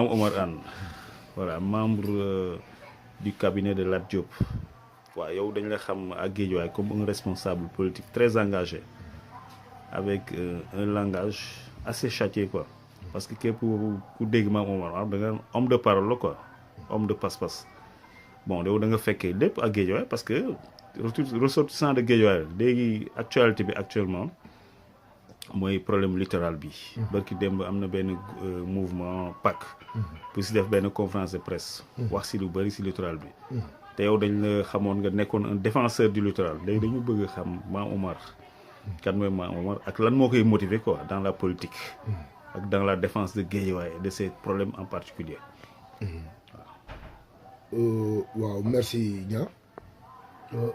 Mame Omar Anne voilà membre du cabinet de Lat Diop. waaw yow dañ la xam à Guédiawaye comme un responsable politique très engagé avec un langage assez châtié quoi parce que képp ku dégg Mame Omar Anne da nga homme de parole la quoi homme de passe-passe bon yow da nga fekkee lépp à Guédiawaye parce que ressortissant de Guédiawaye léegi actualité bi actuellement mooy problème littoral bi. barki démb am na benn mouvement PAC. bu si def benn conférence de presse. wax si lu bëri si littoral bi. te yow dañ la xamoon nga nekkoon un défenseur du littoral léegi dañu bëgg a xam Mame Omar. kan mooy Mame Omar ak lan moo koy motiver quoi dans la politique. ak dans la défense de Guédiawaye de ces problèmes en particulier waaw merci Nia.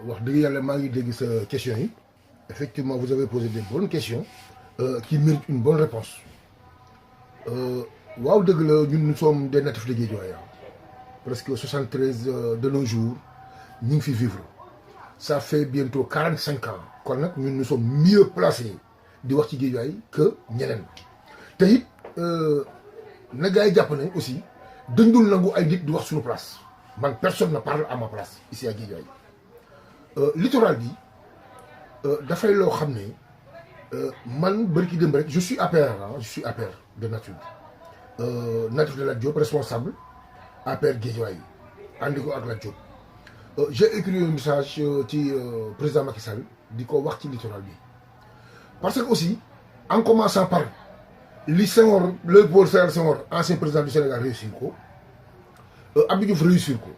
wax dëgg yàlla maa ngi dégg sa question yi. effectivement vous avez posé des bonnes questions. Qui méritent une bonne réponse. Waaw dëgg la ñun nous sommes des natifs de Guédiawaye presque 73 de nos jours ñu ngi fi vivre ça fait bientôt 45 ans kon nag ñun nous sommes mieux placés di wax ci Guédiawaye que ñeneen te it na gars yi jàpp ne aussi dañ dul nangu ay nit di wax suñu place man personne ne parle à ma place ici à Guédiawaye littoral bi dafay loo xam ne man bërki démb rek je suis APR de nature natif de Lat Diop responsable APR Guédiawaye àndi ko ak Lat Diop j'ai écrit un message ci président Macky Sall di ko wax ci littoral bi parce que aussi en commençant par li Senghor Léopold Sédar Senghor ancien président du Sénégal réussir ko Abdou Diouf réussir ko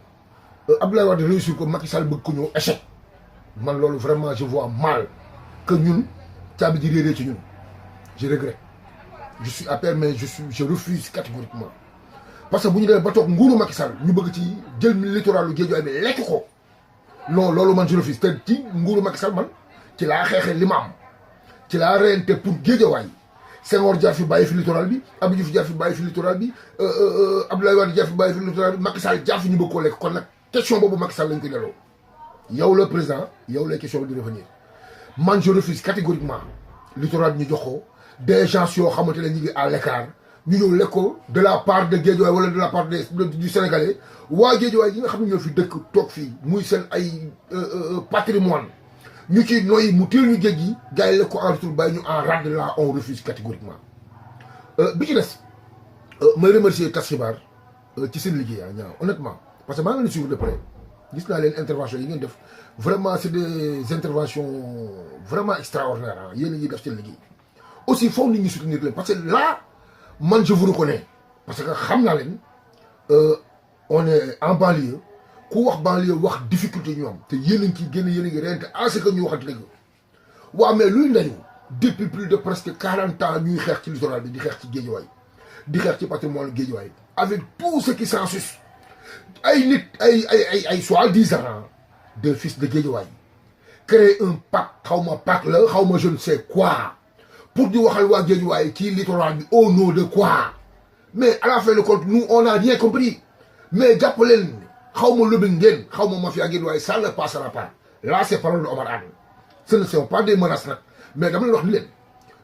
Abdoulaye Wade réussir ko Macky Sall bëgg ko ñëw échec man loolu vraiment je vois mal que ñun caabi ji réeree ci ñun je regrette je suis APR mais je refuse catégoriquement parce que bu ñu demee ba toog nguuru Macky Sall ñu bëgg ci jël littoralu Guédiawaye bi lekk ko non loolu man je refuse te ci nguuru Macky Sall man ci laa xeexee li ma am ci laa reyante pour Guédiawaye Senghor jaar fi bàyyi fi littoral bi Abdou Diouf jaar fi bàyyi fi littoral bi Abdoulaye Wade jaar fi bàyyi fi littoral bi Macky Sall jaar fi ñu bëgg koo lekk kon nag question boobu Macky Sall lañ ko delloo yow le président yow lay question bi di revenir man je refuse catégoriquement littoral bi ñu jox ko des gens yoo xamante ne ñu ngi à l'écart ñu ñëw lekk ko de la part de Guédiawaye wala de la part du Sénégalais waa Guédiawaye yi nga xam ne ñoo fi dëkk toog fii muy seen ay patrimoine ñu ci noyyi mu teel ñu géej gi gars yi lekk ko en retour bàyyi ñu en rade là on refuse catégoriquement bi ci des may remercier tas xibaar ci seen liggéey ñaaw honnêtement parce que maa ngi leen suivre de près gis naa leen intervention yi ngeen def vraiment c'est des interventions vraiment extraordinaires yéen a ngi def seen liggéey aussi foog nit ñi soutenir leen parce que là man je vous reconnais parce que xam naa leen on est en banlieue ku wax banlieue wax difficulté ñu am te yéen a ngi ciy génn yéen a ngi rente à ce que ñu waxante dëgg waaw mais luy ndañu depuis plus de presque 40 ans ñuy xeex ci littoral bi di xeex ci Guédiawaye di xeex ci patrimoine Guédiawaye avec tout ce qui s'ensuit ay nit ay soi-disant de fils de Guédiawaye créer un pacte xaw ma pacte la xaw ma je ne sais quoi pour di waxal waa Guédiawaye ci littoral bi au nom de quoi mais à la fin de compte nous on n'a rien compris mais jàpp leen xaw ma lobbying ngeen xaw ma mafia Guédiawaye ça ne passera pas là c'est parole de Omar Anne ce ne sont pas des menaces nag mais dama leen wax ni leen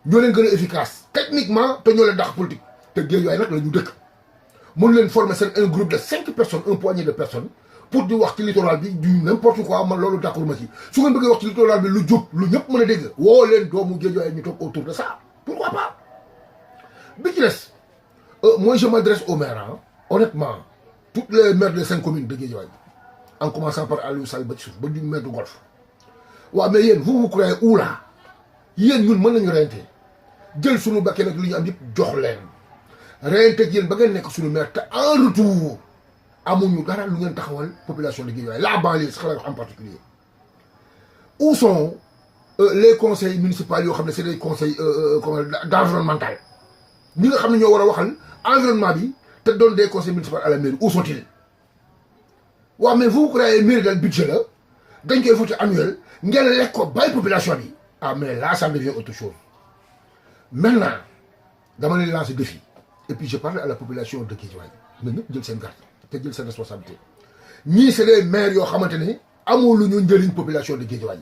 ñoo leen gën a efficace techniquement te ñoo leen dàq politique te Guédiawaye nag la ñu dëkk mën leen former seen un groupe de 5 personnes un poignée de personnes pour di wax ci littoral bi du n'importe quoi man loolu d'accord ma ci su ngeen bëggee wax ci littoral bi lu jub lu ñëpp mën a dégg woo leen doomu Guédiawaye ñu toog autour de ça pourquoi pas bi ci des moi je m'adresse aux maires honnêtement toutes les maires des 5 communes de Guédiawaye en commençant par Aliou Sall ba ci suuf ba du maire de Golf waaw mais yéen vous croyez où là yéen ñun mën nañu reyante jël suñu bakkee nag li ñu am yëpp jox leen reyante ak yéen ba ngeen nekk suñu maire te en retour amuñu dara lu ngeen taxawal population de Guédiawaye la banlieue sax la wax en particulier où sont les conseils municipaux yoo xam ne c'est des conseils d'environnemental ñi nga xam ne ñoo war a waxal environnement bi te doon des conseils municipaux à la mairie où sont-ils waaw mais vous croyez mairie dal budget la dañ koy voté annuel ngeen lekk ko bàyyi population bi ah mais là ça devient autre chose maintenant dama leen lancer défi et puis je parle à la population de Guédiawaye mais ñëpp jël seen garde te jël seen responsabilité ñii c'est des maires yoo xamante ne amoo lu ñu njëriñ population de Guédiawaye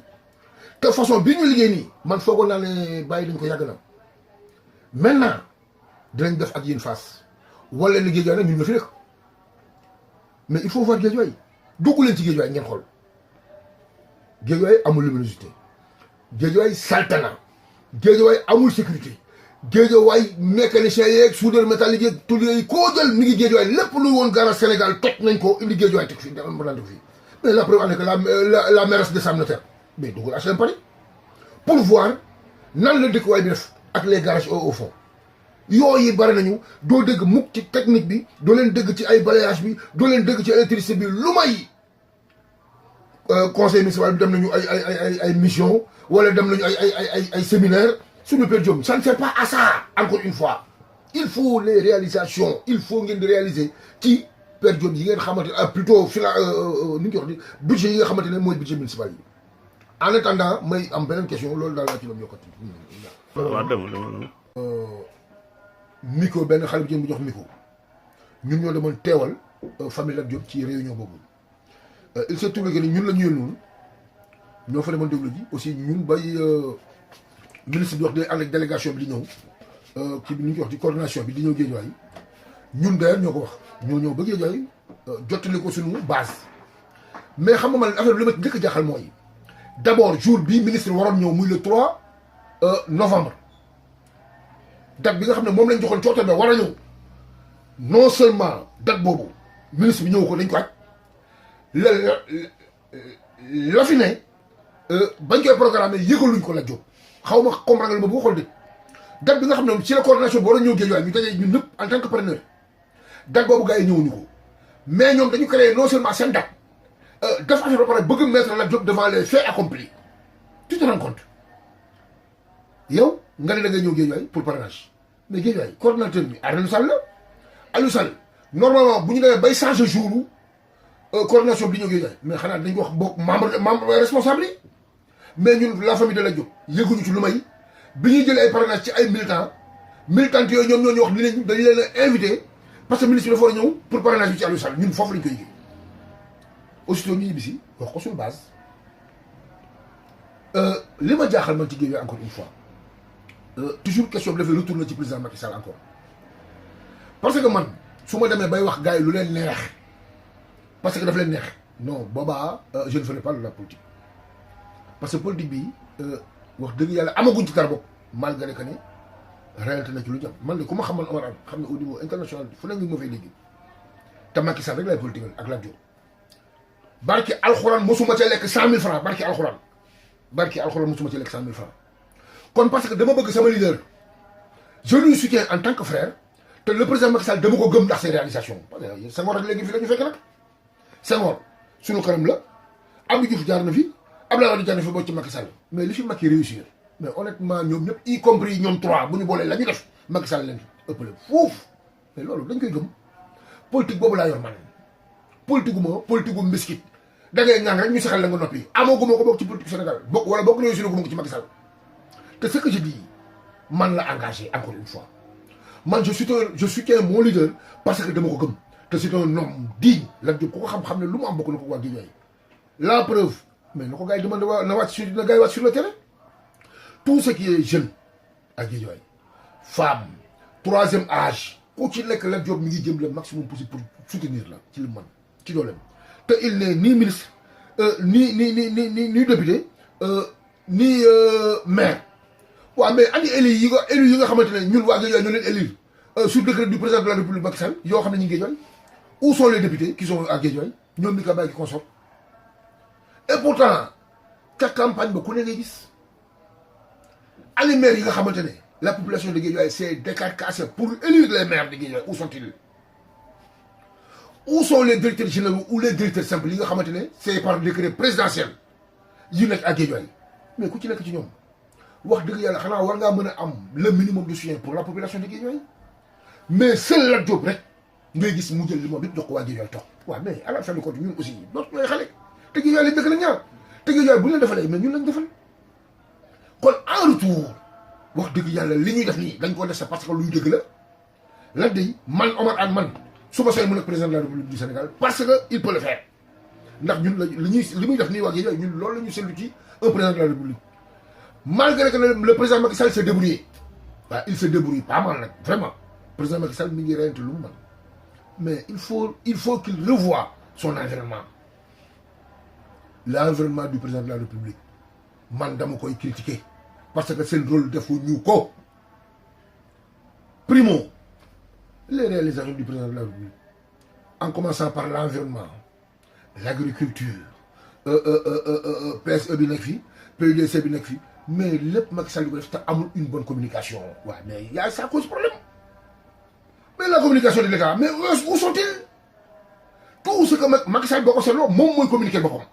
te façon bi ñu liggéey nii man foogoon naa ne bàyyi dañ ko yàgg na maintenant dinañ def ak yéen face wala ni Guédiawaye nag ñun nga fi nekk mais il faut voir Guédiawaye dugg leen ci Guédiawaye ngeen xool Guédiawaye amul luminosité Guédiawaye saltana Guédiawaye amul sécurité Guédiawaye mécanicien yeeg soudeur métallique yeeg tout yi koo jël mi ngi Guédiawaye lépp lu woon garage Sénégal toj nañ ko indi Guédiawaye teg fii dama daan def fii mais la preuve en est que la mairesse de Sam Notaire mais duggul HLM Paris pour voir nan la dëkkuwaay bi def ak les garages au fond yooyu bari nañu doo dégg mukk ci technique bi doo leen dégg ci ay balayage bi doo leen dégg ci électricité bi lu may conseil municipal bi dem nañu ay mission wala dem nañu ay séminaire sur le Père Diop ça ne sert pas à ça encore une fois il faut les réalisations il faut ngeen di réaliser ci Père Diop yi ngeen xamante ne plutôt ni ñu koy wax ni budget yi nga xamante ne mooy budget municipal yi en attendant may am beneen question loolu daal laa ci doon yokkati. waaw dama Miko benn xale bu jigéen bu jox Miko ñun ñoo demoon teewal famille Lat Diop ci réunion boobu il s'est trouvé que ni ñun la ñu yónnoon ñoo fa demoon déglu ji aussi ñun bay ministre bi wax day ànd ak délégation bi di ñëw ci ni ñu koy wax ci coordination bi di ñëw Guédiawaye ñun d'ailleurs ñoo ko wax ñoo ñëw ba Guédiawaye jottali ko suñu base mais xam nga man affaire bi li ma njëkk a jaaxal mooy d'abord jour bii ministre waroon ñëw muy le 3 novembre date bi nga xam ne moom lañ joxoon cooto ba war a ñëw non seulement date boobu ministre bi ñëw ko dañ ko aj la fi ne bañ koy programme yëgaluñ ko la jóg xaw ma comprendre ma bu xool de date bi nga xam ne ci la coordination bi war a ñëw Guédiawaye ñu dajee ñun ñëpp en tant que preneur date boobu gars yi ñëwuñu ko mais ñoom dañu créé non seulement seen date def affaire ba pare bëgg mettre la job devant les faits accomplis tu te rends compte yow nga ne da ngay ñëw Guédiawaye pour parrainage mais Guédiawaye coordinateur bi Aliou Sall la Aliou Sall normalement bu ñu demee bay changer jour coordination bi di ñëw Guédiawaye mais xanaa dañ ko wax bokk membre responsable yi mais ñun la famille de la Diop yëguñu ci lu may bi ñuy jëlee ay parrainage ci ay militants yooyu ñoom ñoo ñu wax ni leen dañu leen a invité parce que ministre bi dafa war a ñëw pour parrainage bi ci Aliou Sall ñun foofu lañ koy yëgee aussitôt ñu ñibbisi wax ko suñu base li ma jaaxal man ci Guédiawaye encore une fois toujours question bi dafay retourner ci président Macky Sall encore parce que man su ma demee bay wax gars yi lu leen neex parce que daf leen neex non boobaa je ne ferai pas de la politique parce que politique bi wax dëgg yàlla amaguñ ci dara bopp malgré que ni réalité na ci lu jëm man de ku ma xamal Omar Anne xam ne au niveau international fu ne ngi ma fay dégg te Macky Sall rek lay politique ak Lat Diop barki alxuraan mosuma ca lekk 100 000 francs barki alxuraan mosuma ca lekk 100 000 francs kon parce que dama bëgg sama leader je lui soutiens en tant que frère te le président Macky Sall dama ko gëm ndax ses réalisations parce que Senghor rek léegi fi la ñu fekk nag Senghor sunu kanam la Abdou Diouf jaar na fi Abdoulaye Wade jaar na fi boo ci Macky Sall mais li fi Macky réussir mais honnêtement ñoom ñëpp y compris ñoom trois bu ñu boolee la ñu def Macky Sall leen ëppale foofu mais loolu dañ koy gëm politique boobu laa yor man politique gu mbiskit da ngay ñaan rek ñu saxal la nga noppi amaguma ko bokk ci politique Sénégal bokk wala bokk réussir guma ko ci Macky Sall te ce que je dis man la engagé encore une fois man je soutiens mon leader parce que dama ko gëm te c'est un homme digne Lat Diop ku ko xam-xam ne lu mu am bokk na ko waa Guédiawaye la preuve mais na ko gars yi demande na wàcc sur na gars yi wàcc sur le terrain tout ce qui est jeune à Guédiawaye femme troisième âge ku ci nekk Lat Diop mi ngi jëm le maximum possible pour soutenir la ci li man ci dooleem te il n'est ni ministre ni député ni maire waaw mais ani élu yi nga xamante ne ñun waa Guédiawaye ñoo leen élire sur décret du président de la République Macky Sall yoo xam ne ñu ngi Guédiawaye où sont les députés qui sont à Guédiawaye ñoom mi ka bàyyi ki consort et pourtant ca campagne ba ku ne ngay gis ani maire yi nga xamante ne la population de Guédiawaye s'est décarcassée pour élire les maires de Guédiawaye où sont-ils? Où sont les directeurs généraux ou les directeurs simples yi nga xamante ne c'est par décret présidentiel yu nekk à Guédiawaye mais ku ci nekk ci ñoom wax dëgg yàlla xanaa war ngaa mën a am le minimum de soutien pour la population de Guédiawaye mais seul Lat Diop rek ngay gis mu jël li moom it jox ko waa Guédiawaye toog waaw mais à la fin de compte ñun aussi dootu ñooy xale te Guédiawaye lañ dëkk la ñaar te Guédiawaye bu ñu leen defalee mais ñun lañ defal kon en retour wax dëgg yàlla li ñuy def nii dañ ko def c'est parce que luy dëgg la lan day man Omar Anne man su ma sooy mu nekk président de la République du Sénégal parce que il peut le faire ndax ñun la li muy def nii waa Guédiawaye ñun loolu la ñu seetlu ci un président de la République malgré que le président Macky Sall s'est débrouillé waaw il se débrouille pas mal nag vraiment président Macky Sall mi ngi reyante lu mu mën mais il faut qu'il revoie son environnement. L'environnement du président de la République man dama koy critiquer parce que c'est le rôle defuñu ko. Primo, les réalisations du président de la République en commençant par l'environnement, l'agriculture, PSE bi nekk fi PUDC bi nekk fi mais lépp Macky Sall ko def te amul une bonne communication. Ouais, mais y a ça cause problème. Mais la communication de l'État, mais où sont-ils? Tout ce que Macky Sall boo ko seetloo moom mooy communiquer boppam.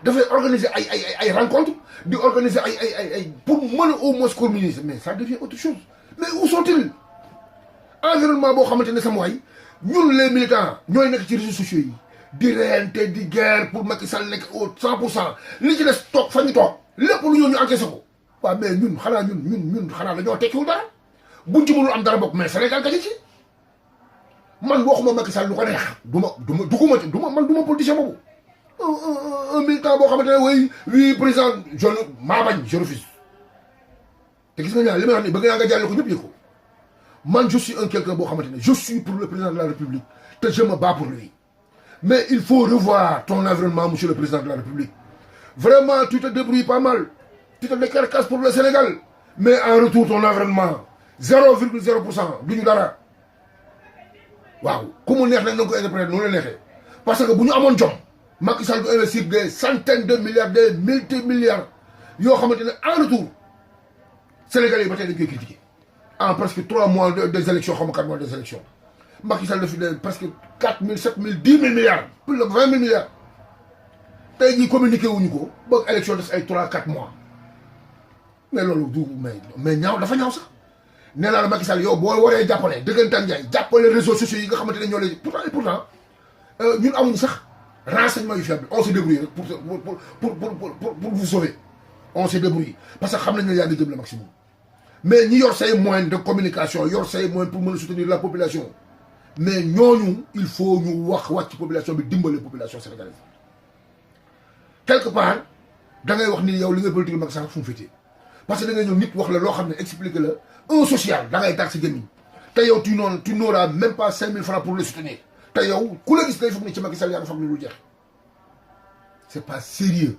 Dafay organiser ay rencontres, di organiser ay pour mën a au moins communiquer, mais ça devient autre chose. Mais où sont-ils? Environnement boo xamante ne sama waay ñun les militants ñooy nekk ci réseaux sociaux yi di reyante di guerre pour Macky Sall nekk au 100% li ci des toog fa ñu toog lépp lu ñu encaissé ko. waaw mais ñun xanaa ñun xanaa dañoo tekkiwul dara buñ ci mënul am dara bokk mais Sénégal gañe ci. man waxuma Macky Sall lu ko neex man du ma politicien boobu. un militant boo xamante ne oui président maa bañ je refuse. te gis nga ñaar li may wax nii bëgg naa nga jàll ko ñëpp yëg ko man je suis un quelqu'un boo xamante ne je suis pour le président de la République te je me bats pour lui. Mais il faut revoir ton environnement, monsieur le président de la République. Vraiment, tu te débrouilles pas mal. Tu te décarcasses pour le Sénégal. Mais en retour, ton environnement, 0,0%, du ñu dara. Waaw, comment neex nag na ko interpréter noonu la neexee. Parce que bu ñu amoon jom, Macky Sall doit investir des centaines de milliards, des multimilliards yoo xamante ne en retour Sénégalais yi ba tey dañ koy critiquer. En presque 3 mois des élections, xaw ma 4 mois des élections. Macky Sall daf fi presque 4 000, 7 000, 10 000 milliards, plus de 20 000 milliards. tey jii communiqué wuñu ko ba élection des ay 3 4 mois mais loolu du mais ñaaw dafa ñaaw sax nee naa la Macky Sall yow boo waree jàppale dëggantaan Ndiaye jàppale réseaux sociaux yi nga xamante ne ñoo lay pourtant ñun amuñu sax renseignement yu fiable on se débrouille rek pour vous sauver on se débrouille parce que xam nañ ne yaa ngi jëm le maximum mais ñi yor say moyens de communication yor say moyens pour mën a soutenir la population mais ñooñu il faut ñu wàcc population bi dimbale population sénégalaise quelque part da ngay wax ni yow li nga politique Macky Sall fu mu féetee parce que da ngay ñëw nit wax la loo xam ne expliquer la un social da ngay tax sa gémmiñ te yow tu n'auras même pas 5 000 francs pour le soutenir te yow ku la gis day foog ni ci Macky Sall yaa nga foog ni lu jeex c'est pas sérieux